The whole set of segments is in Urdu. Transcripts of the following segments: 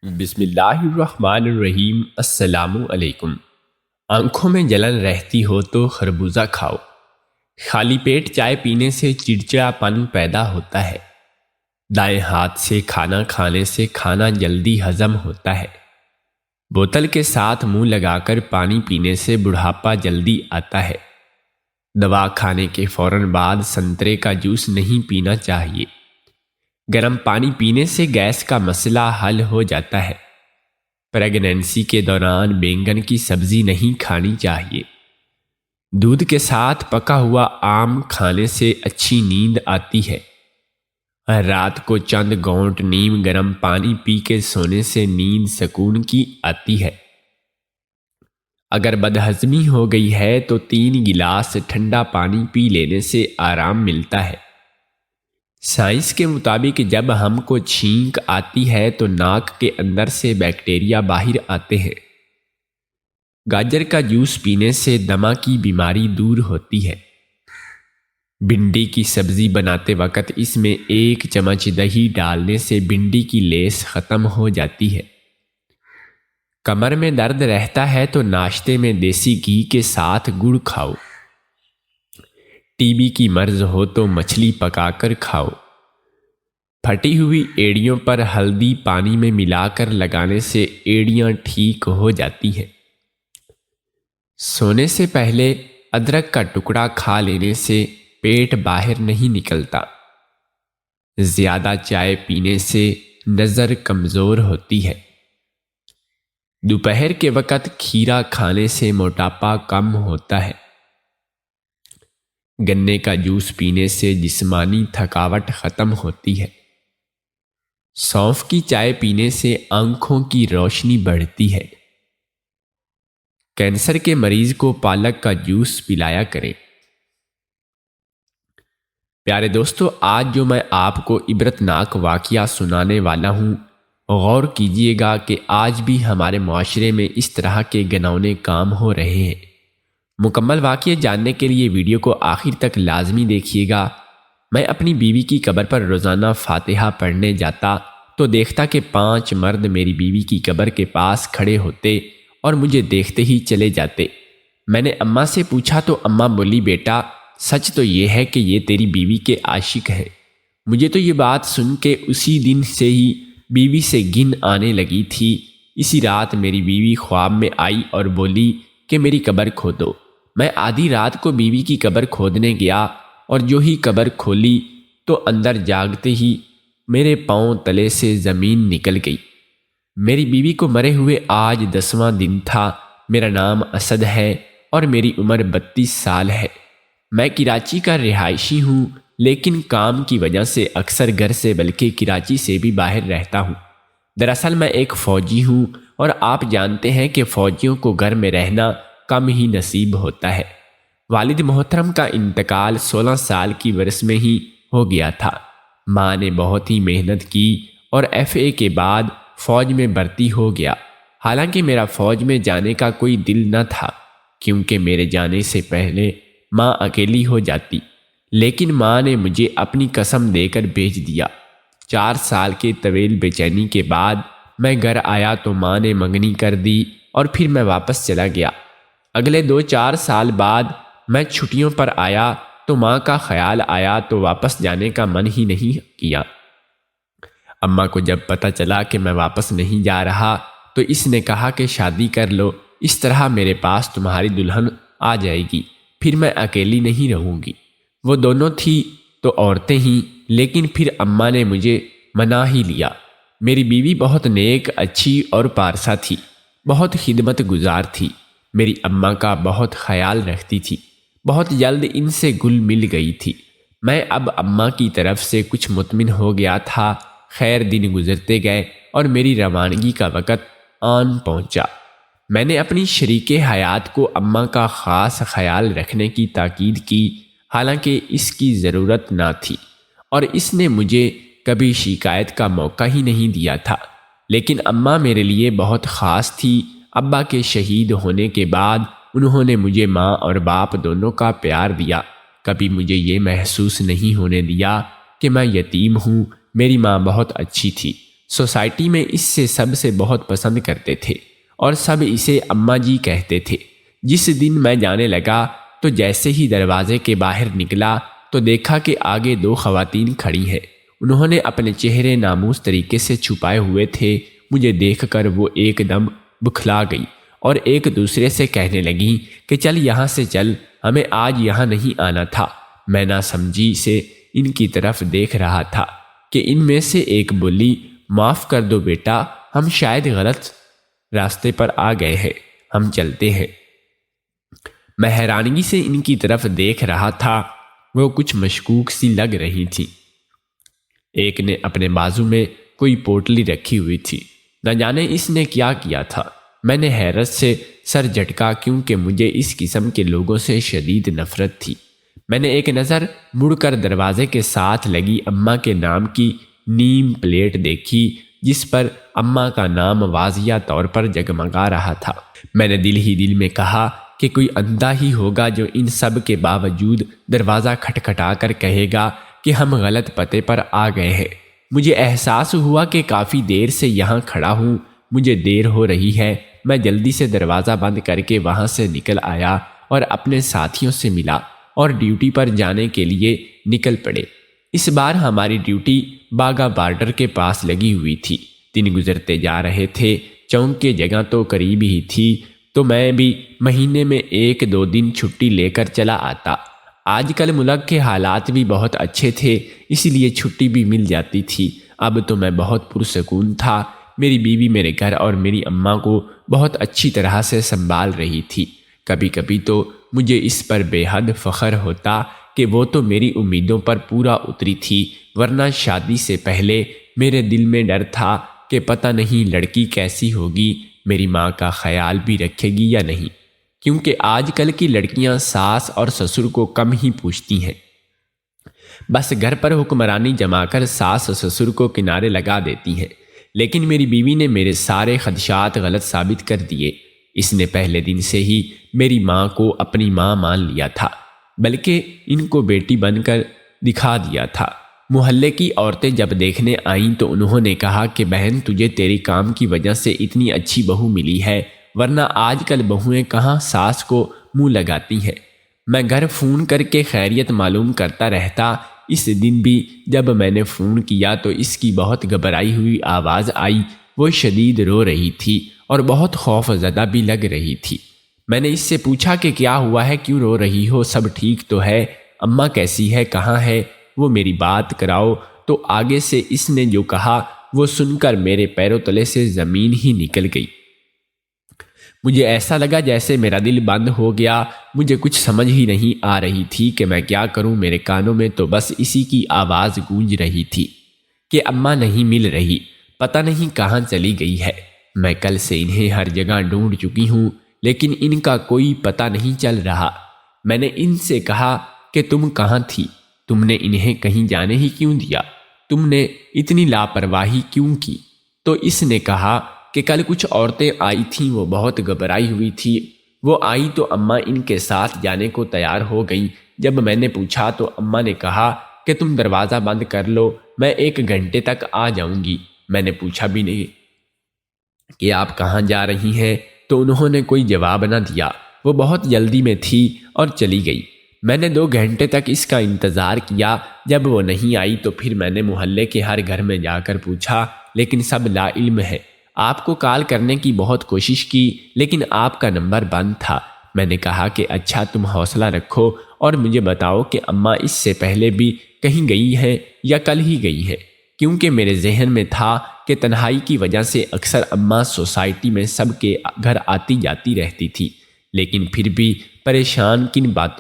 بسم اللہ الرحمن الرحیم۔ السلام علیکم۔ آنکھوں میں جلن رہتی ہو تو خربوزہ کھاؤ۔ خالی پیٹ چائے پینے سے چڑچڑا پن پیدا ہوتا ہے۔ دائیں ہاتھ سے کھانا کھانے سے کھانا جلدی ہضم ہوتا ہے۔ بوتل کے ساتھ منہ لگا کر پانی پینے سے بڑھاپا جلدی آتا ہے۔ دوا کھانے کے فوراً بعد سنترے کا جوس نہیں پینا چاہیے۔ گرم پانی پینے سے گیس کا مسئلہ حل ہو جاتا ہے۔ پریگنینسی کے دوران بینگن کی سبزی نہیں کھانی چاہیے۔ دودھ کے ساتھ پکا ہوا آم کھانے سے اچھی نیند آتی ہے۔ رات کو چند گھونٹ نیم گرم پانی پی کے سونے سے نیند سکون کی آتی ہے۔ اگر بدہضمی ہو گئی ہے تو 3 گلاس ٹھنڈا پانی پی لینے سے آرام ملتا ہے۔ سائنس کے مطابق جب ہم کو چھینک آتی ہے تو ناک کے اندر سے بیکٹیریا باہر آتے ہیں۔ گاجر کا جوس پینے سے دمہ کی بیماری دور ہوتی ہے۔ بھنڈی کی سبزی بناتے وقت اس میں 1 چمچ دہی ڈالنے سے بھنڈی کی لیس ختم ہو جاتی ہے۔ کمر میں درد رہتا ہے تو ناشتے میں دیسی گھی کے ساتھ گڑ کھاؤ۔ ٹی بی کی مرض ہو تو مچھلی پکا کر کھاؤ۔ پھٹی ہوئی ایڑیوں پر ہلدی پانی میں ملا کر لگانے سے ایڑیاں ٹھیک ہو جاتی ہیں۔ سونے سے پہلے ادرک کا ٹکڑا کھا لینے سے پیٹ باہر نہیں نکلتا۔ زیادہ چائے پینے سے نظر کمزور ہوتی ہے۔ دوپہر کے وقت کھیرا کھانے سے موٹاپا کم ہوتا ہے۔ گنے کا جوس پینے سے جسمانی تھکاوٹ ختم ہوتی ہے۔ سونف کی چائے پینے سے آنکھوں کی روشنی بڑھتی ہے۔ کینسر کے مریض کو پالک کا جوس پلایا کریں۔ پیارے دوستو، آج جو میں آپ کو عبرتناک واقعہ سنانے والا ہوں، غور کیجئے گا کہ آج بھی ہمارے معاشرے میں اس طرح کے گھناؤنے کام ہو رہے ہیں۔ مکمل واقعہ جاننے کے لیے ویڈیو کو آخر تک لازمی دیکھیے گا۔ میں اپنی بیوی کی قبر پر روزانہ فاتحہ پڑھنے جاتا تو دیکھتا کہ 5 مرد میری بیوی کی قبر کے پاس کھڑے ہوتے اور مجھے دیکھتے ہی چلے جاتے۔ میں نے اماں سے پوچھا تو اماں بولی، بیٹا سچ تو یہ ہے کہ یہ تیری بیوی کے عاشق ہیں۔ مجھے تو یہ بات سن کے اسی دن سے ہی بیوی سے گھن آنے لگی تھی۔ اسی رات میری بیوی خواب میں آئی اور بولی کہ میری قبر کھودو۔ میں آدھی رات کو بیوی کی قبر کھودنے گیا اور جو ہی قبر کھولی تو اندر جاگتے ہی میرے پاؤں تلے سے زمین نکل گئی۔ میری بیوی کو مرے ہوئے آج 10واں دن تھا۔ میرا نام اسد ہے اور میری عمر 32 سال ہے۔ میں کراچی کا رہائشی ہوں، لیکن کام کی وجہ سے اکثر گھر سے بلکہ کراچی سے بھی باہر رہتا ہوں۔ دراصل میں ایک فوجی ہوں اور آپ جانتے ہیں کہ فوجیوں کو گھر میں رہنا کم ہی نصیب ہوتا ہے۔ والد محترم کا انتقال 16 سال کی ورث میں ہی ہو گیا تھا۔ ماں نے بہت ہی محنت کی اور FA کے بعد فوج میں بھرتی ہو گیا۔ حالانکہ میرا فوج میں جانے کا کوئی دل نہ تھا، کیونکہ میرے جانے سے پہلے ماں اکیلی ہو جاتی، لیکن ماں نے مجھے اپنی قسم دے کر بھیج دیا۔ 4 سال کے طویل بے چینی کے بعد میں گھر آیا تو ماں نے منگنی کر دی اور پھر میں واپس چلا گیا۔ اگلے 2-4 سال بعد میں چھٹیوں پر آیا تو ماں کا خیال آیا تو واپس جانے کا من ہی نہیں کیا۔ اماں کو جب پتہ چلا کہ میں واپس نہیں جا رہا تو اس نے کہا کہ شادی کر لو، اس طرح میرے پاس تمہاری دلہن آ جائے گی، پھر میں اکیلی نہیں رہوں گی۔ وہ دونوں تھی تو عورتیں ہی، لیکن پھر اماں نے مجھے منا ہی لیا۔ میری بیوی بہت نیک، اچھی اور پارسا تھی، بہت خدمت گزار تھی۔ میری اماں کا بہت خیال رکھتی تھی۔ بہت جلد ان سے گل مل گئی تھی۔ میں اب اماں کی طرف سے کچھ مطمئن ہو گیا تھا۔ خیر دن گزرتے گئے اور میری روانگی کا وقت آن پہنچا۔ میں نے اپنی شریک حیات کو اماں کا خاص خیال رکھنے کی تاکید کی، حالانکہ اس کی ضرورت نہ تھی اور اس نے مجھے کبھی شکایت کا موقع ہی نہیں دیا تھا۔ لیکن اماں میرے لیے بہت خاص تھی۔ ابا کے شہید ہونے کے بعد انہوں نے مجھے ماں اور باپ دونوں کا پیار دیا۔ کبھی مجھے یہ محسوس نہیں ہونے دیا کہ میں یتیم ہوں۔ میری ماں بہت اچھی تھی، سوسائٹی میں اس سے سب سے بہت پسند کرتے تھے اور سب اسے اماں جی کہتے تھے۔ جس دن میں جانے لگا تو جیسے ہی دروازے کے باہر نکلا تو دیکھا کہ آگے 2 خواتین کھڑی ہیں۔ انہوں نے اپنے چہرے ناموس طریقے سے چھپائے ہوئے تھے۔ مجھے دیکھ کر وہ ایک دم بکھلا گئی اور ایک دوسرے سے کہنے لگیں کہ چل یہاں سے چل، ہمیں آج یہاں نہیں آنا تھا۔ میں ناسمجھی سے ان کی طرف دیکھ رہا تھا کہ ان میں سے ایک بولی، معاف کر دو بیٹا، ہم شاید غلط راستے پر آ گئے ہیں، ہم چلتے ہیں۔ میں حیرانگی سے ان کی طرف دیکھ رہا تھا، وہ کچھ مشکوک سی لگ رہی تھی۔ ایک نے اپنے بازو میں کوئی پوٹلی رکھی ہوئی تھی، نہ جانے اس نے کیا کیا تھا۔ میں نے حیرت سے سر جھٹکا کیونکہ مجھے اس قسم کے لوگوں سے شدید نفرت تھی۔ میں نے ایک نظر مڑ کر دروازے کے ساتھ لگی اماں کے نام کی نیم پلیٹ دیکھی جس پر اماں کا نام واضح طور پر جگمگا رہا تھا۔ میں نے دل ہی دل میں کہا کہ کوئی اندھا ہی ہوگا جو ان سب کے باوجود دروازہ کھٹکھٹا کر کہے گا کہ ہم غلط پتے پر آ گئے ہیں۔ مجھے احساس ہوا کہ کافی دیر سے یہاں کھڑا ہوں، مجھے دیر ہو رہی ہے۔ میں جلدی سے دروازہ بند کر کے وہاں سے نکل آیا اور اپنے ساتھیوں سے ملا اور ڈیوٹی پر جانے کے لیے نکل پڑے۔ اس بار ہماری ڈیوٹی باغا بارڈر کے پاس لگی ہوئی تھی۔ دن گزرتے جا رہے تھے، چونک کی جگہ تو قریب ہی تھی، تو میں بھی مہینے میں 1-2 دن چھٹی لے کر چلا آتا۔ آج کل ملک کے حالات بھی بہت اچھے تھے، اس لیے چھٹی بھی مل جاتی تھی۔ اب تو میں بہت پرسکون تھا۔ میری بیوی میرے گھر اور میری اماں کو بہت اچھی طرح سے سنبھال رہی تھی۔ کبھی کبھی تو مجھے اس پر بے حد فخر ہوتا کہ وہ تو میری امیدوں پر پورا اتری تھی، ورنہ شادی سے پہلے میرے دل میں ڈر تھا کہ پتہ نہیں لڑکی کیسی ہوگی، میری ماں کا خیال بھی رکھے گی یا نہیں، کیونکہ آج کل کی لڑکیاں ساس اور سسر کو کم ہی پوچھتی ہیں، بس گھر پر حکمرانی جما کر ساس سسر کو کنارے لگا دیتی ہیں۔ لیکن میری بیوی نے میرے سارے خدشات غلط ثابت کر دیے۔ اس نے پہلے دن سے ہی میری ماں کو اپنی ماں مان لیا تھا، بلکہ ان کو بیٹی بن کر دکھا دیا تھا۔ محلے کی عورتیں جب دیکھنے آئیں تو انہوں نے کہا کہ بہن تجھے تیری کام کی وجہ سے اتنی اچھی بہو ملی ہے، ورنہ آج کل بہویں کہاں ساس کو منہ لگاتی ہیں۔ میں گھر فون کر کے خیریت معلوم کرتا رہتا۔ اس دن بھی جب میں نے فون کیا تو اس کی بہت گھبرائی ہوئی آواز آئی۔ وہ شدید رو رہی تھی اور بہت خوف زدہ بھی لگ رہی تھی۔ میں نے اس سے پوچھا کہ کیا ہوا ہے، کیوں رو رہی ہو، سب ٹھیک تو ہے، اماں کیسی ہے، کہاں ہے، وہ میری بات کراؤ۔ تو آگے سے اس نے جو کہا وہ سن کر میرے پیروں تلے سے زمین ہی نکل گئی۔ مجھے ایسا لگا جیسے میرا دل بند ہو گیا۔ مجھے کچھ سمجھ ہی نہیں آ رہی تھی کہ میں کیا کروں۔ میرے کانوں میں تو بس اسی کی آواز گونج رہی تھی کہ اماں نہیں مل رہی، پتہ نہیں کہاں چلی گئی ہے۔ میں کل سے انہیں ہر جگہ ڈھونڈ چکی ہوں، لیکن ان کا کوئی پتہ نہیں چل رہا۔ میں نے ان سے کہا کہ تم کہاں تھی، تم نے انہیں کہیں جانے ہی کیوں دیا، تم نے اتنی لاپرواہی کیوں کی؟ تو اس نے کہا کہ کل کچھ عورتیں آئی تھیں، وہ بہت گھبرائی ہوئی تھی، وہ آئی تو اماں ان کے ساتھ جانے کو تیار ہو گئیں۔ جب میں نے پوچھا تو اماں نے کہا کہ تم دروازہ بند کر لو، میں 1 گھنٹے تک آ جاؤں گی۔ میں نے پوچھا بھی نہیں کہ آپ کہاں جا رہی ہیں، تو انہوں نے کوئی جواب نہ دیا۔ وہ بہت جلدی میں تھی اور چلی گئی۔ میں نے 2 گھنٹے تک اس کا انتظار کیا۔ جب وہ نہیں آئی تو پھر میں نے محلے کے ہر گھر میں جا کر پوچھا، لیکن سب لا علم ہے۔ آپ کو کال کرنے کی بہت کوشش کی، لیکن آپ کا نمبر بند تھا۔ میں نے کہا کہ اچھا تم حوصلہ رکھو اور مجھے بتاؤ کہ اماں اس سے پہلے بھی کہیں گئی ہیں یا کل ہی گئی ہیں، کیونکہ میرے ذہن میں تھا کہ تنہائی کی وجہ سے اکثر اماں سوسائٹی میں سب کے گھر آتی جاتی رہتی تھی، لیکن پھر بھی پریشان کن بات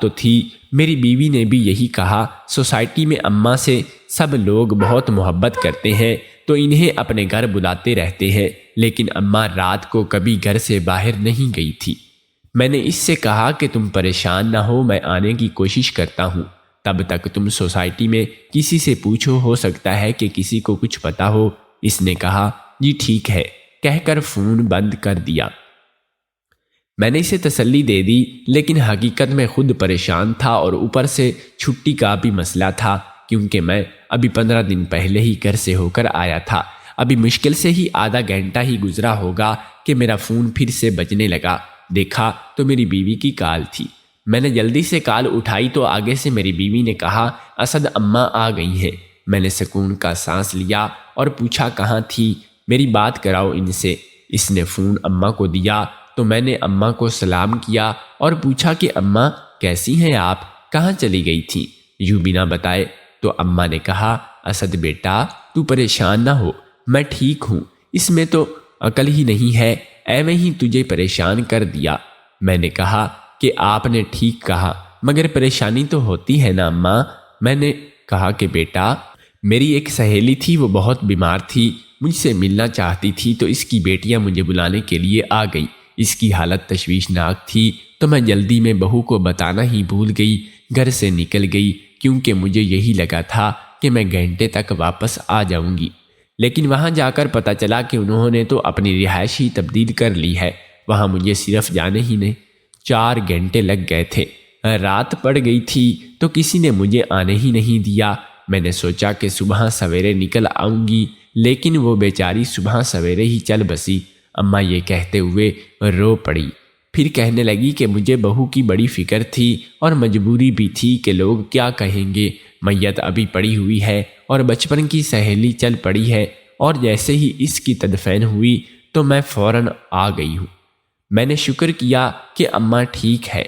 تو تھی۔ میری بیوی نے بھی یہی کہا، سوسائٹی میں اماں سے سب لوگ بہت محبت کرتے ہیں تو انہیں اپنے گھر بلاتے رہتے ہیں، لیکن اماں رات کو کبھی گھر سے باہر نہیں گئی تھی۔ میں نے اس سے کہا کہ تم پریشان نہ ہو، میں آنے کی کوشش کرتا ہوں، تب تک تم سوسائٹی میں کسی سے پوچھو، ہو سکتا ہے کہ کسی کو کچھ پتا ہو۔ اس نے کہا جی ٹھیک ہے کہہ کر فون بند کر دیا۔ میں نے اسے تسلی دے دی، لیکن حقیقت میں خود پریشان تھا اور اوپر سے چھٹی کا بھی مسئلہ تھا، کیونکہ میں ابھی 15 دن پہلے ہی گھر سے ہو کر آیا تھا۔ ابھی مشکل سے ہی آدھا گھنٹہ ہی گزرا ہوگا کہ میرا فون پھر سے بجنے لگا۔ دیکھا تو میری بیوی کی کال تھی۔ میں نے جلدی سے کال اٹھائی تو آگے سے میری بیوی نے کہا، اسد اماں آ گئی ہیں۔ میں نے سکون کا سانس لیا اور پوچھا کہاں تھی، میری بات کراؤ ان سے۔ اس نے فون اماں کو دیا تو میں نے اماں کو سلام کیا اور پوچھا کہ اماں کیسی ہیں آپ، کہاں چلی گئی تھیں؟ یوں بنا بتائے تو اماں نے کہا، اسد بیٹا تو پریشان نہ ہو، میں ٹھیک ہوں، اس میں تو عقل ہی نہیں ہے، ایویں ہی تجھے پریشان کر دیا۔ میں نے کہا کہ آپ نے ٹھیک کہا، مگر پریشانی تو ہوتی ہے نا اماں۔ میں نے کہا کہ بیٹا میری ایک سہیلی تھی، وہ بہت بیمار تھی، مجھ سے ملنا چاہتی تھی تو اس کی بیٹیاں مجھے بلانے کے لیے آ گئی۔ اس کی حالت تشویشناک تھی تو میں جلدی میں بہو کو بتانا ہی بھول گئی، گھر سے نکل گئی کیونکہ مجھے یہی لگا تھا کہ میں گھنٹے تک واپس آ جاؤں گی، لیکن وہاں جا کر پتہ چلا کہ انہوں نے تو اپنی رہائش ہی تبدیل کر لی ہے۔ وہاں مجھے صرف جانے ہی نے 4 گھنٹے لگ گئے تھے۔ رات پڑ گئی تھی تو کسی نے مجھے آنے ہی نہیں دیا۔ میں نے سوچا کہ صبح سویرے نکل آؤں گی، لیکن وہ بیچاری صبح سویرے ہی چل بسی۔ اماں یہ کہتے ہوئے رو پڑی، پھر کہنے لگی کہ مجھے بہو کی بڑی فکر تھی اور مجبوری بھی تھی کہ لوگ کیا کہیں گے، میت ابھی پڑی ہوئی ہے اور بچپن کی سہیلی چل پڑی ہے، اور جیسے ہی اس کی تدفین ہوئی تو میں فوراً آ گئی ہوں۔ میں نے شکر کیا کہ اماں ٹھیک ہے۔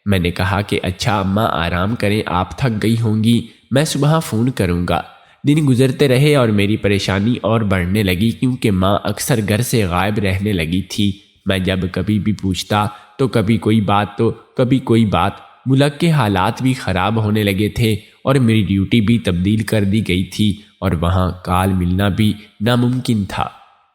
میں نے کہا کہ اچھا اماں آرام کریں، آپ تھک گئی ہوں گی، میں صبح فون کروں گا۔ دن گزرتے رہے اور میری پریشانی اور بڑھنے لگی کیونکہ ماں اکثر گھر سے غائب رہنے لگی تھی۔ میں جب کبھی بھی پوچھتا تو کبھی کوئی بات تو کبھی کوئی بات۔ ملک کے حالات بھی خراب ہونے لگے تھے اور میری ڈیوٹی بھی تبدیل کر دی گئی تھی اور وہاں کال ملنا بھی ناممکن تھا۔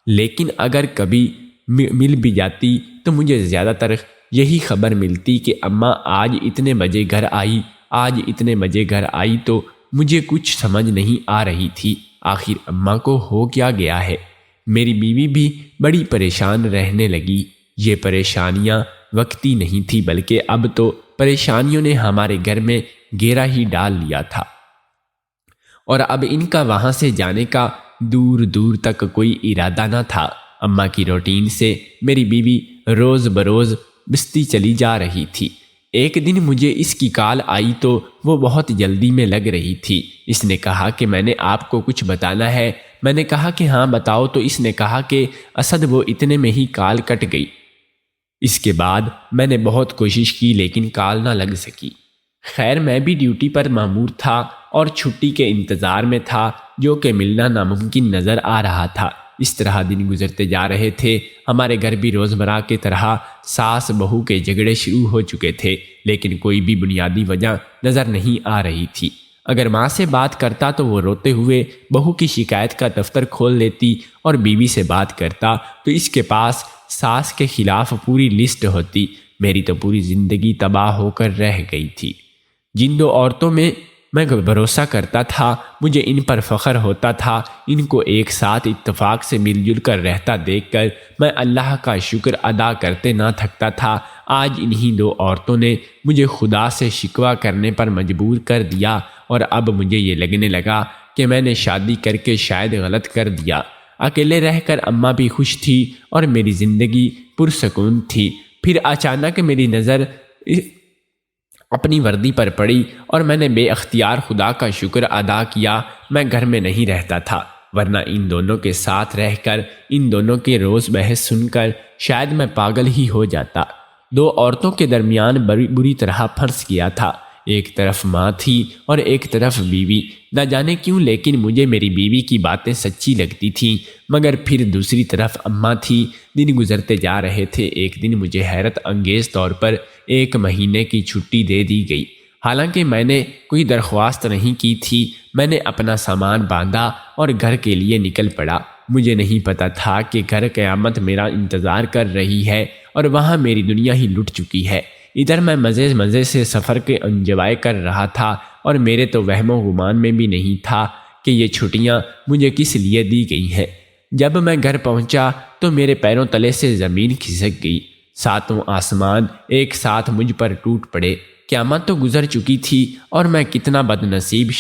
لیکن اگر کبھی مل بھی جاتی تو مجھے زیادہ تر یہی خبر ملتی کہ اماں آج اتنے بجے گھر آئی، آج اتنے بجے گھر آئی، تو مجھے کچھ سمجھ نہیں آ رہی تھی آخر اماں کو ہو کیا گیا ہے۔ میری بیوی بھی بڑی پریشان رہنے لگی۔ یہ پریشانیاں وقتی نہیں تھی بلکہ اب تو پریشانیوں نے ہمارے گھر میں گھیرا ہی ڈال لیا تھا، اور اب ان کا وہاں سے جانے کا دور دور تک کوئی ارادہ نہ تھا۔ اماں کی روٹین سے میری بیوی روز بروز بستی چلی جا رہی تھی۔ ایک دن مجھے اس کی کال آئی تو وہ بہت جلدی میں لگ رہی تھی۔ اس نے کہا کہ میں نے آپ کو کچھ بتانا ہے۔ میں نے کہا کہ ہاں بتاؤ، تو اس نے کہا کہ اسد وہ اتنے میں ہی کال کٹ گئی۔ اس کے بعد میں نے بہت کوشش کی لیکن کال نہ لگ سکی۔ خیر میں بھی ڈیوٹی پر مامور تھا اور چھٹی کے انتظار میں تھا، جو کہ ملنا ناممکن نظر آ رہا تھا۔ اس طرح دن گزرتے جا رہے تھے۔ ہمارے گھر بھی روزمرہ کی طرح ساس بہو کے جھگڑے شروع ہو چکے تھے، لیکن کوئی بھی بنیادی وجہ نظر نہیں آ رہی تھی۔ اگر ماں سے بات کرتا تو وہ روتے ہوئے بہو کی شکایت کا دفتر کھول لیتی، اور بیوی سے بات کرتا تو اس کے پاس ساس کے خلاف پوری لسٹ ہوتی۔ میری تو پوری زندگی تباہ ہو کر رہ گئی تھی۔ جن 2 عورتوں میں میں بھروسہ کرتا تھا، مجھے ان پر فخر ہوتا تھا، ان کو ایک ساتھ اتفاق سے مل جل کر رہتا دیکھ کر میں اللہ کا شکر ادا کرتے نہ تھکتا تھا۔ آج انہی 2 عورتوں نے مجھے خدا سے شکوہ کرنے پر مجبور کر دیا، اور اب مجھے یہ لگنے لگا کہ میں نے شادی کر کے شاید غلط کر دیا۔ اکیلے رہ کر اماں بھی خوش تھی اور میری زندگی پرسکون تھی۔ پھر اچانک میری نظر اپنی وردی پر پڑی اور میں نے بے اختیار خدا کا شکر ادا کیا۔ میں گھر میں نہیں رہتا تھا، ورنہ ان دونوں کے ساتھ رہ کر، ان دونوں کے روز بحث سن کر شاید میں پاگل ہی ہو جاتا۔ 2 عورتوں کے درمیان بری طرح پھنس گیا تھا۔ ایک طرف ماں تھی اور ایک طرف بیوی۔ نہ جانے کیوں لیکن مجھے میری بیوی کی باتیں سچی لگتی تھیں، مگر پھر دوسری طرف اماں تھی۔ دن گزرتے جا رہے تھے۔ ایک دن مجھے حیرت انگیز طور پر 1 مہینے کی چھٹی دے دی گئی، حالانکہ میں نے کوئی درخواست نہیں کی تھی۔ میں نے اپنا سامان باندھا اور گھر کے لیے نکل پڑا۔ مجھے نہیں پتا تھا کہ گھر قیامت میرا انتظار کر رہی ہے اور وہاں میری دنیا ہی لٹ چکی ہے۔ ادھر میں مزے سے سفر کے انجوائے کر رہا تھا، اور میرے تو وہم و گمان میں بھی نہیں تھا کہ یہ چھٹیاں مجھے کس لیے دی گئی ہیں۔ جب میں گھر پہنچا تو میرے پیروں تلے سے زمین کھسک گئی۔ 7 آسمان ایک ساتھ مجھ پر ٹوٹ پڑے۔ قیامت تو گزر چکی تھی، اور میں کتنا بد نصیب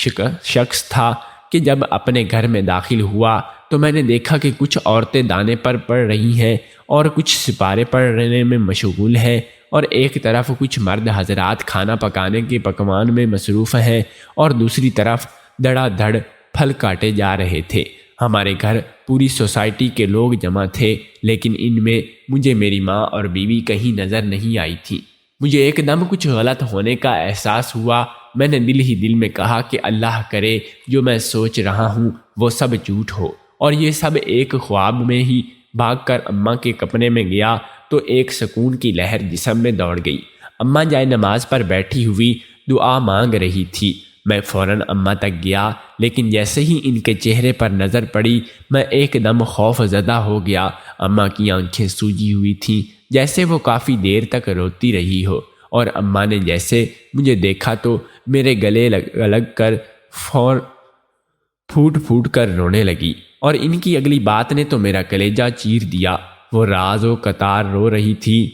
شخص تھا کہ جب اپنے گھر میں داخل ہوا تو میں نے دیکھا کہ کچھ عورتیں دانے پر پڑ رہی ہیں اور کچھ سپارے پڑنے میں مشغول ہیں، اور ایک طرف کچھ مرد حضرات کھانا پکانے کے پکوان میں مصروف ہیں اور دوسری طرف دھڑا دھڑ پھل کاٹے جا رہے تھے۔ ہمارے گھر پوری سوسائٹی کے لوگ جمع تھے، لیکن ان میں مجھے میری ماں اور بیوی کہیں نظر نہیں آئی تھی۔ مجھے ایک دم کچھ غلط ہونے کا احساس ہوا۔ میں نے دل ہی دل میں کہا کہ اللہ کرے جو میں سوچ رہا ہوں وہ سب جھوٹ ہو اور یہ سب ایک خواب میں ہی۔ بھاگ کر اماں کے کمرے میں گیا تو ایک سکون کی لہر جسم میں دوڑ گئی۔ اماں جائے نماز پر بیٹھی ہوئی دعا مانگ رہی تھی۔ میں فوراً اماں تک گیا، لیکن جیسے ہی ان کے چہرے پر نظر پڑی میں ایک دم خوف زدہ ہو گیا۔ اماں کی آنکھیں سوجی ہوئی تھیں، جیسے وہ کافی دیر تک روتی رہی ہو، اور اماں نے جیسے مجھے دیکھا تو میرے گلے لگ کر پھوٹ پھوٹ کر رونے لگی، اور ان کی اگلی بات نے تو میرا کلیجہ چیر دیا۔ وہ راز و قطار رو رہی تھی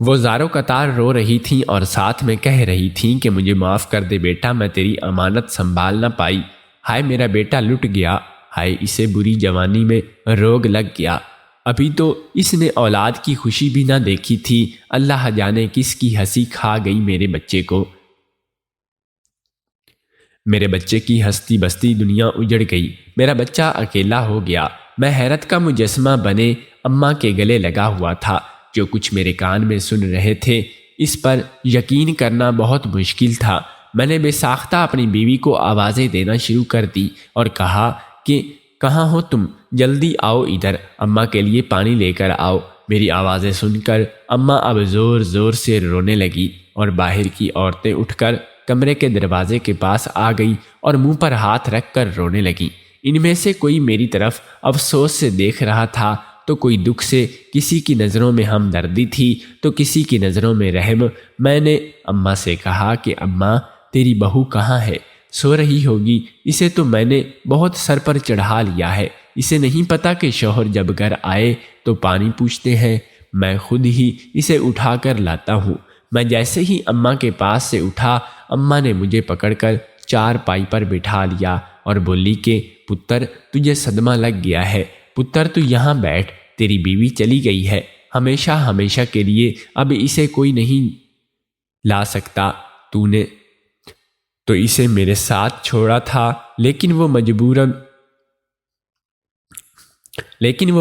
وہ زارو قطار رو رہی تھیں اور ساتھ میں کہہ رہی تھیں کہ مجھے معاف کر دے بیٹا، میں تیری امانت سنبھال نہ پائی۔ ہائے میرا بیٹا لٹ گیا، ہائے اسے بری جوانی میں روگ لگ گیا، ابھی تو اس نے اولاد کی خوشی بھی نہ دیکھی تھی، اللہ جانے کس کی ہنسی کھا گئی میرے بچے کو۔ میرے بچے کی ہستی بستی دنیا اجڑ گئی، میرا بچہ اکیلا ہو گیا۔ میں حیرت کا مجسمہ بنے اماں کے گلے لگا ہوا تھا۔ جو کچھ میرے کان میں سن رہے تھے اس پر یقین کرنا بہت مشکل تھا۔ میں نے بے ساختہ اپنی بیوی کو آوازیں دینا شروع کر دی اور کہا کہ کہاں ہو تم، جلدی آؤ ادھر، اماں کے لیے پانی لے کر آؤ۔ میری آوازیں سن کر اماں اب زور زور سے رونے لگی اور باہر کی عورتیں اٹھ کر کمرے کے دروازے کے پاس آ گئی اور منہ پر ہاتھ رکھ کر رونے لگی۔ ان میں سے کوئی میری طرف افسوس سے دیکھ رہا تھا تو کوئی دکھ سے، کسی کی نظروں میں ہمدردی تھی تو کسی کی نظروں میں رحم۔ میں نے اماں سے کہا کہ اماں تیری بہو کہاں ہے؟ سو رہی ہوگی، اسے تو میں نے بہت سر پر چڑھا لیا ہے، اسے نہیں پتا کہ شوہر جب گھر آئے تو پانی پوچھتے ہیں، میں خود ہی اسے اٹھا کر لاتا ہوں۔ میں جیسے ہی اماں کے پاس سے اٹھا، اماں نے مجھے پکڑ کر چار پائی پر بٹھا لیا اور بولی کہ پتر تجھے صدمہ لگ گیا ہے، پتر تو یہاں بیٹھ، تیری بیوی چلی گئی ہے ہمیشہ ہمیشہ کے لیے، اب اسے کوئی نہیں لا سکتا، تو نے تو اسے میرے ساتھ چھوڑا تھا، لیکن وہ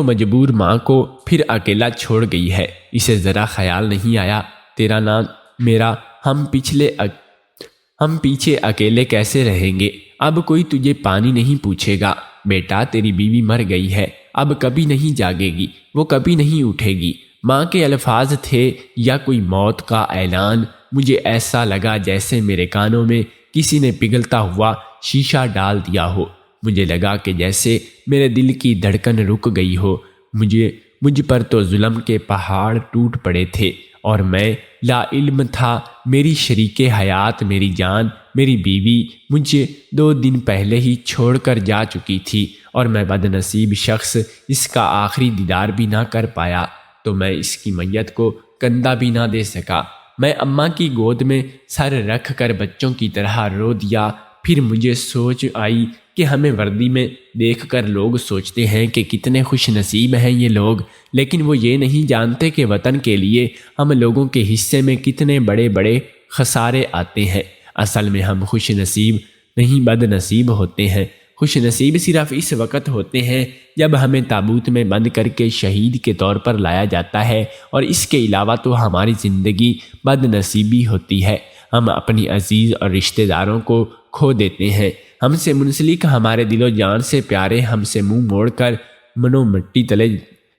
مجبور ماں کو پھر اکیلا چھوڑ گئی ہے، اسے ذرا خیال نہیں آیا تیرا نام میرا، ہم پیچھے اکیلے کیسے رہیں گے، اب کوئی تجھے پانی نہیں پوچھے گا، بیٹا تیری بیوی مر گئی ہے، اب کبھی نہیں جاگے گی، وہ کبھی نہیں اٹھے گی۔ ماں کے الفاظ تھے یا کوئی موت کا اعلان؟ مجھے ایسا لگا جیسے میرے کانوں میں کسی نے پگھلتا ہوا شیشہ ڈال دیا ہو، مجھے لگا کہ جیسے میرے دل کی دھڑکن رک گئی ہو، مجھ پر تو ظلم کے پہاڑ ٹوٹ پڑے تھے اور میں لا علم تھا۔ میری شریک حیات، میری جان، میری بیوی مجھے 2 دن پہلے ہی چھوڑ کر جا چکی تھی اور میں بد نصیب شخص اس کا آخری دیدار بھی نہ کر پایا، تو میں اس کی میت کو کندھا بھی نہ دے سکا۔ میں اماں کی گود میں سر رکھ کر بچوں کی طرح رو دیا۔ پھر مجھے سوچ آئی کہ ہمیں وردی میں دیکھ کر لوگ سوچتے ہیں کہ کتنے خوش نصیب ہیں یہ لوگ، لیکن وہ یہ نہیں جانتے کہ وطن کے لیے ہم لوگوں کے حصے میں کتنے بڑے بڑے خسارے آتے ہیں۔ اصل میں ہم خوش نصیب نہیں بد نصیب ہوتے ہیں۔ خوش نصیب صرف اس وقت ہوتے ہیں جب ہمیں تابوت میں بند کر کے شہید کے طور پر لایا جاتا ہے، اور اس کے علاوہ تو ہماری زندگی بد نصیبی ہوتی ہے۔ ہم اپنی عزیز اور رشتہ داروں کو کھو دیتے ہیں، ہم سے منسلک، ہمارے دل و جان سے پیارے ہم سے منہ موڑ کر منو مٹی تلے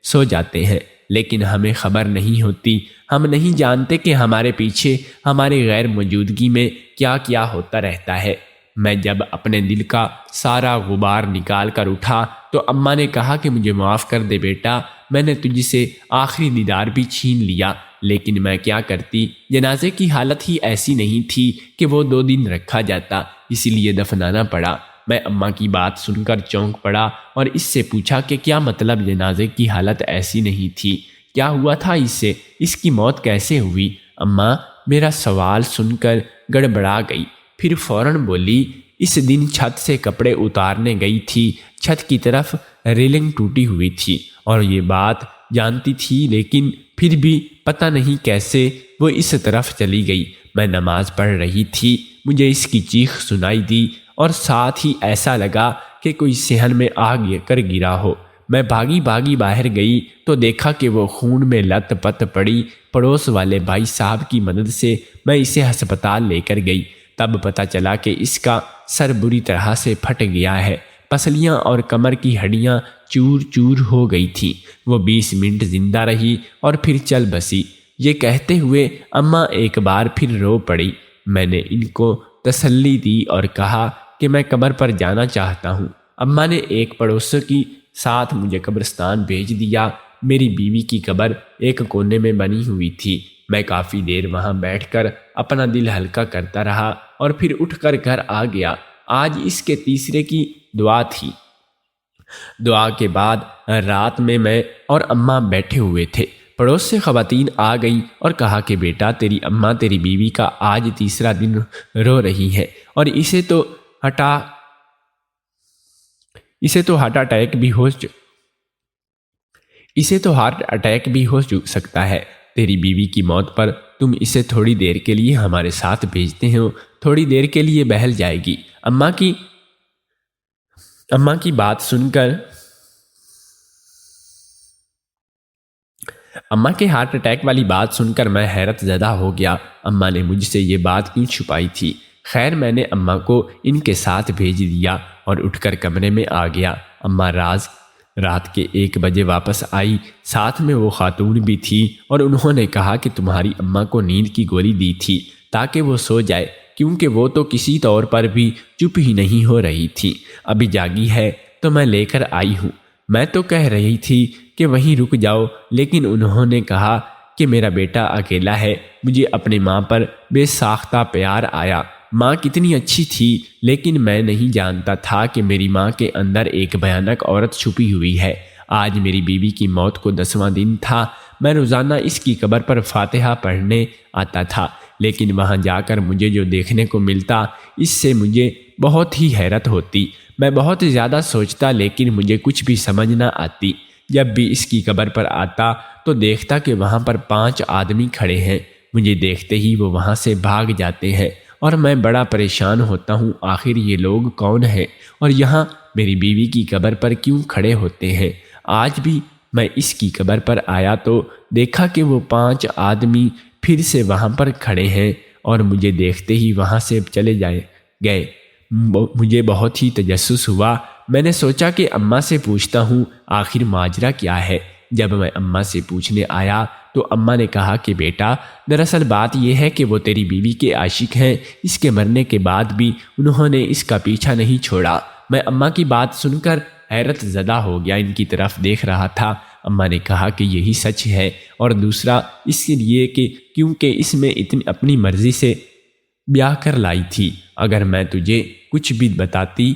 سو جاتے ہیں، لیکن ہمیں خبر نہیں ہوتی، ہم نہیں جانتے کہ ہمارے پیچھے ہماری غیر موجودگی میں کیا کیا ہوتا رہتا ہے۔ میں جب اپنے دل کا سارا غبار نکال کر اٹھا تو اماں نے کہا کہ مجھے معاف کر دے بیٹا، میں نے تجھ سے آخری دیدار بھی چھین لیا، لیکن میں کیا کرتی، جنازے کی حالت ہی ایسی نہیں تھی کہ وہ 2 دن رکھا جاتا، اسی لیے دفنانا پڑا۔ میں اماں کی بات سن کر چونک پڑا اور اس سے پوچھا کہ کیا مطلب جنازے کی حالت ایسی نہیں تھی، کیا ہوا تھا اس سے، اس کی موت کیسے ہوئی؟ اماں میرا سوال سن کر گڑبڑا گئی، پھر فوراً بولی، اس دن چھت سے کپڑے اتارنے گئی تھی، چھت کی طرف ریلنگ ٹوٹی ہوئی تھی اور یہ بات جانتی تھی، لیکن پھر بھی پتہ نہیں کیسے وہ اس طرف چلی گئی۔ میں نماز پڑھ رہی تھی، مجھے اس کی چیخ سنائی دی اور ساتھ ہی ایسا لگا کہ کوئی صحن میں آگ کر گرا ہو۔ میں بھاگی باہر گئی تو دیکھا کہ وہ خون میں لت پت پڑی۔ پڑوس والے بھائی صاحب کی مدد سے میں اسے ہسپتال لے کر گئی۔ تب پتہ چلا کہ اس کا سر بری طرح سے پھٹ گیا ہے، پسلیاں اور کمر کی ہڈیاں چور چور ہو گئی تھیں۔ وہ 20 منٹ زندہ رہی اور پھر چل بسی۔ یہ کہتے ہوئے اماں ایک بار پھر رو پڑی۔ میں نے ان کو تسلی دی اور کہا کہ میں قبر پر جانا چاہتا ہوں۔ اماں نے ایک پڑوسی کی ساتھ مجھے قبرستان بھیج دیا۔ میری بیوی کی قبر ایک کونے میں بنی ہوئی تھی۔ میں کافی دیر وہاں بیٹھ کر اپنا دل ہلکا کرتا رہا اور پھر اٹھ کر گھر آ گیا۔ آج اس کے تیسرے کی دعا تھی۔ دعا کے بعد رات میں اور اماں بیٹھے ہوئے تھے۔ پڑوس سے خواتین آ گئیں اور کہا کہ بیٹا، تیری اماں تیری بیوی کا آج تیسرا دن رو رہی ہے اور اسے تو ہارٹ اٹیک بھی ہو سکتا ہے۔ تیری بیوی کی موت پر تم اسے تھوڑی دیر کے لیے ہمارے ساتھ بھیجتے ہو، تھوڑی دیر کے لیے بہل جائے گی۔ اماں کی بات سن کر اماں کے ہارٹ اٹیک والی بات سن کر میں حیرت زدہ ہو گیا۔ اماں نے مجھ سے یہ بات کیوں چھپائی تھی؟ خیر، میں نے اماں کو ان کے ساتھ بھیج دیا اور اٹھ کر کمرے میں آ گیا۔ اماں رات کے 1 بجے واپس آئی، ساتھ میں وہ خاتون بھی تھی اور انہوں نے کہا کہ تمہاری اماں کو نیند کی گولی دی تھی تاکہ وہ سو جائے، کیونکہ وہ تو کسی طور پر بھی چپ ہی نہیں ہو رہی تھی۔ ابھی جاگی ہے تو میں لے کر آئی ہوں۔ میں تو کہہ رہی تھی کہ وہیں رک جاؤ، لیکن انہوں نے کہا کہ میرا بیٹا اکیلا ہے۔ مجھے اپنی ماں پر بے ساختہ پیار آیا۔ ماں کتنی اچھی تھی، لیکن میں نہیں جانتا تھا کہ میری ماں کے اندر ایک بھیانک عورت چھپی ہوئی ہے۔ آج میری بیوی کی موت کو 10واں دن تھا۔ میں روزانہ اس کی قبر پر فاتحہ پڑھنے آتا تھا، لیکن وہاں جا کر مجھے جو دیکھنے کو ملتا، اس سے مجھے بہت ہی حیرت ہوتی۔ میں بہت زیادہ سوچتا، لیکن مجھے کچھ بھی سمجھ نہ آتی۔ جب بھی اس کی قبر پر آتا تو دیکھتا کہ وہاں پر 5 آدمی کھڑے ہیں۔ مجھے دیکھتے ہی وہ وہاں سے بھاگ جاتے ہیں اور میں بڑا پریشان ہوتا ہوں۔ آخر یہ لوگ کون ہیں اور یہاں میری بیوی کی قبر پر کیوں کھڑے ہوتے ہیں؟ آج بھی میں اس کی قبر پر آیا تو دیکھا کہ وہ 5 آدمی پھر سے وہاں پر کھڑے ہیں اور مجھے دیکھتے ہی وہاں سے چلے گئے۔ مجھے بہت ہی تجسس ہوا۔ میں نے سوچا کہ اماں سے پوچھتا ہوں آخر ماجرا کیا ہے۔ جب میں اماں سے پوچھنے آیا تو اماں نے کہا کہ بیٹا، دراصل بات یہ ہے کہ وہ تیری بیوی کے عاشق ہیں۔ اس کے مرنے کے بعد بھی انہوں نے اس کا پیچھا نہیں چھوڑا۔ میں اماں کی بات سن کر حیرت زدہ ہو گیا، ان کی طرف دیکھ رہا تھا۔ اماں نے کہا کہ یہی سچ ہے، اور دوسرا اس کے لیے کہ کیونکہ اس میں اپنی مرضی سے بیاہ کر لائی تھی۔ اگر میں تجھے کچھ بھی بتاتی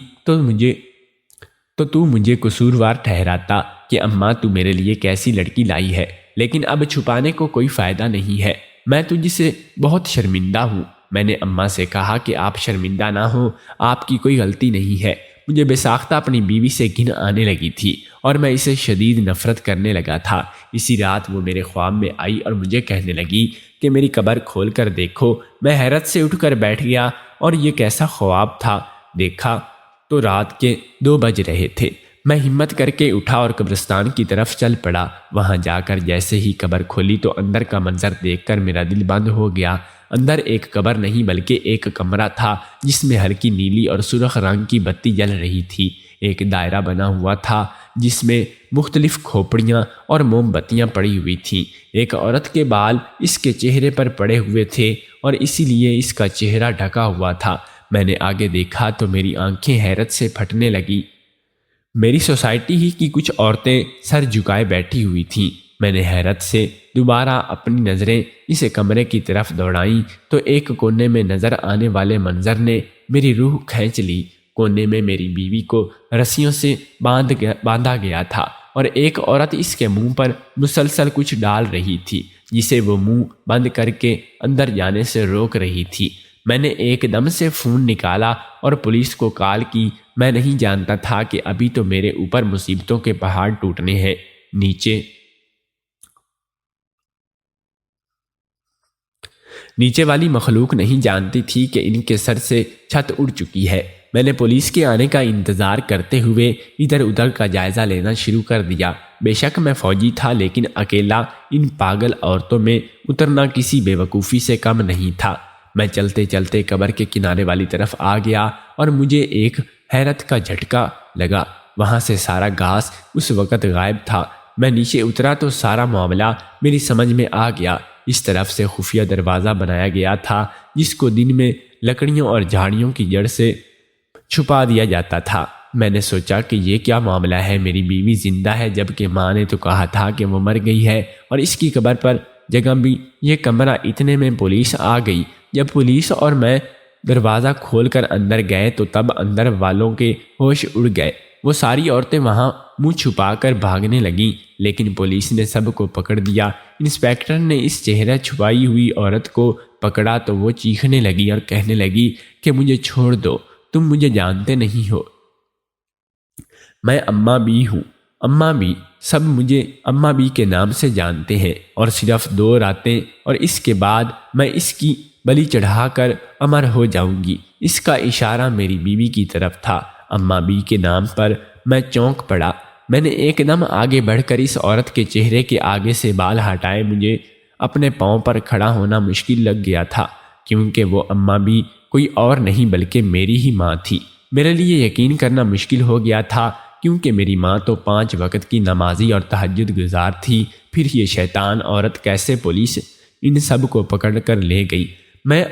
تو تو مجھے قصوروار ٹھہراتا کہ اماں تو میرے لیے کیسی لڑکی لائی ہے، لیکن اب چھپانے کو کوئی فائدہ نہیں ہے۔ میں تجھ سے بہت شرمندہ ہوں۔ میں نے اماں سے کہا کہ آپ شرمندہ نہ ہو، آپ کی کوئی غلطی نہیں ہے۔ مجھے بے ساختہ اپنی بیوی سے گھن آنے لگی تھی اور میں اسے شدید نفرت کرنے لگا تھا۔ اسی رات وہ میرے خواب میں آئی اور مجھے کہنے لگی کہ میری قبر کھول کر دیکھو۔ میں حیرت سے اٹھ کر بیٹھ گیا اور یہ کیسا خواب تھا؟ دیکھا تو رات کے 2 بج رہے تھے۔ میں ہمت کر کے اٹھا اور قبرستان کی طرف چل پڑا۔ وہاں جا کر جیسے ہی قبر کھولی تو اندر کا منظر دیکھ کر میرا دل بند ہو گیا۔ اندر ایک قبر نہیں بلکہ ایک کمرہ تھا جس میں ہلکی نیلی اور سرخ رنگ کی بتی جل رہی تھی۔ ایک دائرہ بنا ہوا تھا جس میں مختلف کھوپڑیاں اور موم بتیاں پڑی ہوئی تھیں۔ ایک عورت کے بال اس کے چہرے پر پڑے ہوئے تھے اور اسی لیے اس کا چہرہ ڈھکا ہوا تھا۔ میں نے آگے دیکھا تو میری آنکھیں حیرت سے پھٹنے لگی۔ میری سوسائٹی ہی کی کچھ عورتیں سر جھکائے بیٹھی ہوئی تھیں۔ میں نے حیرت سے دوبارہ اپنی نظریں اس کمرے کی طرف دوڑائیں تو ایک کونے میں نظر آنے والے منظر نے میری روح کھینچ لی۔ کونے میں میری بیوی کو رسیوں سے باندھا گیا تھا اور ایک عورت اس کے منہ پر مسلسل کچھ ڈال رہی تھی جسے وہ منہ بند کر کے اندر جانے سے روک رہی تھی۔ میں نے ایک دم سے فون نکالا اور پولیس کو کال کی۔ میں نہیں جانتا تھا کہ ابھی تو میرے اوپر مصیبتوں کے پہاڑ ٹوٹنے ہیں۔ نیچے والی مخلوق نہیں جانتی تھی کہ ان کے سر سے چھت اڑ چکی ہے۔ میں نے پولیس کے آنے کا انتظار کرتے ہوئے ادھر ادھر کا جائزہ لینا شروع کر دیا۔ بے شک میں فوجی تھا، لیکن اکیلا ان پاگل عورتوں میں اترنا کسی بے وقوفی سے کم نہیں تھا۔ میں چلتے چلتے قبر کے کنارے والی طرف آ گیا اور مجھے ایک حیرت کا جھٹکا لگا۔ وہاں سے سارا گھاس اس وقت غائب تھا۔ میں نیچے اترا تو سارا معاملہ میری سمجھ میں آ گیا۔ اس طرف سے خفیہ دروازہ بنایا گیا تھا جس کو دن میں لکڑیوں اور جھاڑیوں کی جڑ سے چھپا دیا جاتا تھا۔ میں نے سوچا کہ یہ کیا معاملہ ہے، میری بیوی زندہ ہے جبکہ ماں نے تو کہا تھا کہ وہ مر گئی ہے، اور اس کی قبر پر جگہ بھی۔ یہ کمرہ اتنے میں پولیس آ گئی۔ جب پولیس اور میں دروازہ کھول کر اندر گئے تو تب اندر والوں کے ہوش اڑ گئے۔ وہ ساری عورتیں وہاں منہ چھپا کر بھاگنے لگیں، لیکن پولیس نے سب کو پکڑ دیا۔ انسپیکٹر نے اس چہرہ چھپائی ہوئی عورت کو پکڑا تو وہ چیخنے لگی اور کہنے لگی کہ مجھے چھوڑ دو، تم مجھے جانتے نہیں ہو، میں اماں بی ہوں۔ اماں بی، سب مجھے اماں بی کے نام سے جانتے ہیں، اور صرف 2 راتیں اور اس کے بعد میں اس کی بلی چڑھا کر امر ہو جاؤں گی۔ اس کا اشارہ میری بیوی کی طرف تھا۔ اماں بی کے نام پر میں چونک پڑا۔ میں نے ایک دم آگے بڑھ کر اس عورت کے چہرے کے آگے سے بال ہٹائے۔ مجھے اپنے پاؤں پر کھڑا ہونا مشکل لگ گیا تھا، کیونکہ وہ اماں بی کوئی اور نہیں بلکہ میری ہی ماں تھی۔ میرے لیے یقین کرنا مشکل ہو گیا تھا، کیونکہ میری ماں تو 5 وقت کی نمازی اور تہجد گزار تھی۔ پھر یہ شیطان عورت کیسے پولیس ان سب کو پکڑ کر لے گئی؟ میں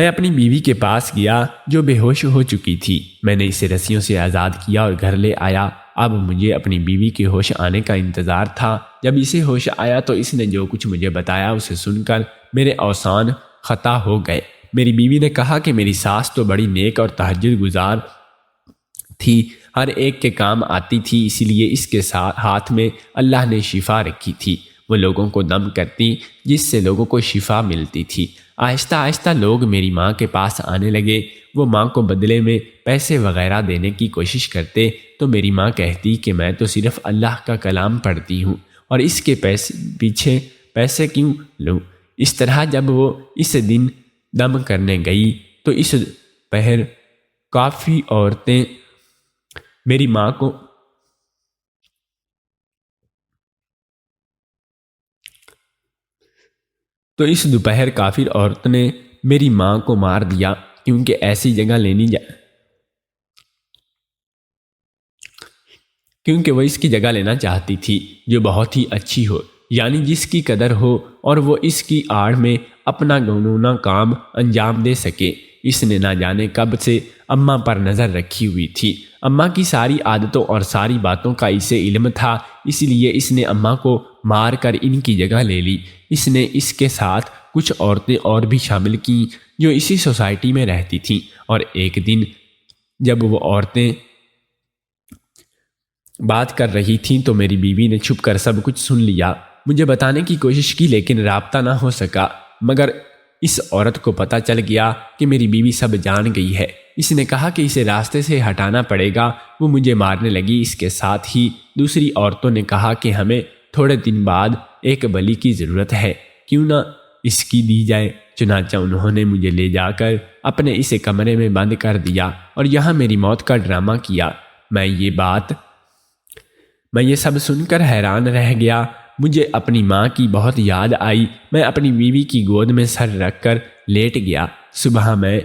اپنی بیوی کے پاس گیا جو بے ہوش ہو چکی تھی۔ میں نے اسے رسیوں سے آزاد کیا اور گھر لے آیا۔ اب مجھے اپنی بیوی کے ہوش آنے کا انتظار تھا۔ جب اسے ہوش آیا تو اس نے جو کچھ مجھے بتایا اسے سن کر میرے اوسان خطا ہو گئے۔ میری بیوی نے کہا کہ میری ساس تو بڑی نیک اور تہجد گزار تھی، ہر ایک کے کام آتی تھی، اسی لیے اس کے ہاتھ میں اللہ نے شفا رکھی تھی۔ وہ لوگوں کو دم کرتی جس سے لوگوں کو شفا ملتی تھی۔ آہستہ آہستہ لوگ میری ماں کے پاس آنے لگے۔ وہ ماں کو بدلے میں پیسے وغیرہ دینے کی کوشش کرتے تو میری ماں کہتی کہ میں تو صرف اللہ کا کلام پڑھتی ہوں اور اس کے پیچھے پیسے کیوں لوں۔ اس طرح جب وہ اس دن دم کرنے گئی تو اس پہر کافی عورتیں میری ماں کو دوپہر کافر عورت نے میری ماں کو مار دیا، کیونکہ ایسی جگہ کیونکہ وہ اس کی جگہ لینا چاہتی تھی جو بہت ہی اچھی ہو، یعنی جس کی قدر ہو اور وہ اس کی آڑ میں اپنا گنونا کام انجام دے سکے۔ اس نے نہ جانے کب سے اماں پر نظر رکھی ہوئی تھی۔ اماں کی ساری عادتوں اور ساری باتوں کا اسے علم تھا، اس لیے اس نے اماں کو مار کر ان کی جگہ لے لی۔ اس نے اس کے ساتھ کچھ عورتیں اور بھی شامل کیں جو اسی سوسائٹی میں رہتی تھیں، اور ایک دن جب وہ عورتیں بات کر رہی تھیں تو میری بیوی نے چھپ کر سب کچھ سن لیا۔ مجھے بتانے کی کوشش کی لیکن رابطہ نہ ہو سکا، مگر اس عورت کو پتہ چل گیا کہ میری بیوی سب جان گئی ہے۔ اس نے کہا کہ اسے راستے سے ہٹانا پڑے گا۔ وہ مجھے مارنے لگی۔ اس کے ساتھ ہی دوسری عورتوں نے کہا کہ ہمیں تھوڑے دن بعد ایک بلی کی ضرورت ہے، کیوں نہ اس کی دی جائے۔ چنانچہ انہوں نے مجھے لے جا کر اپنے اس کمرے میں بند کر دیا اور یہاں میری موت کا ڈرامہ کیا۔ میں یہ سب سن کر حیران رہ گیا۔ مجھے اپنی ماں کی بہت یاد آئی۔ میں اپنی بیوی کی گود میں سر رکھ کر لیٹ گیا۔ صبح میں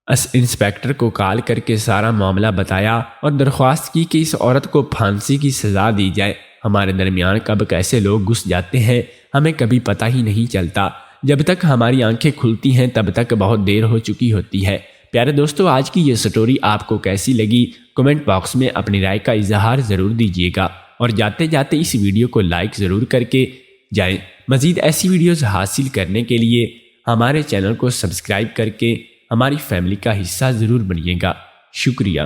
انسپیکٹر کو کال کر کے سارا معاملہ بتایا اور درخواست کی کہ اس عورت کو پھانسی کی سزا دی جائے۔ ہمارے درمیان کب کیسے لوگ گھس جاتے ہیں ہمیں کبھی پتہ ہی نہیں چلتا۔ جب تک ہماری آنکھیں کھلتی ہیں تب تک بہت دیر ہو چکی ہوتی ہے۔ پیارے دوستو، آج کی یہ سٹوری آپ کو کیسی لگی کمنٹ باکس میں اپنی رائے کا اظہار ضرور دیجیے گا، اور جاتے جاتے اس ویڈیو کو لائک ضرور کر کے جائیں۔ مزید ایسی ویڈیوز حاصل کرنے کے لیے ہمارے چینل کو سبسکرائب کر کے ہماری فیملی کا حصہ ضرور بنیے گا۔ شکریہ۔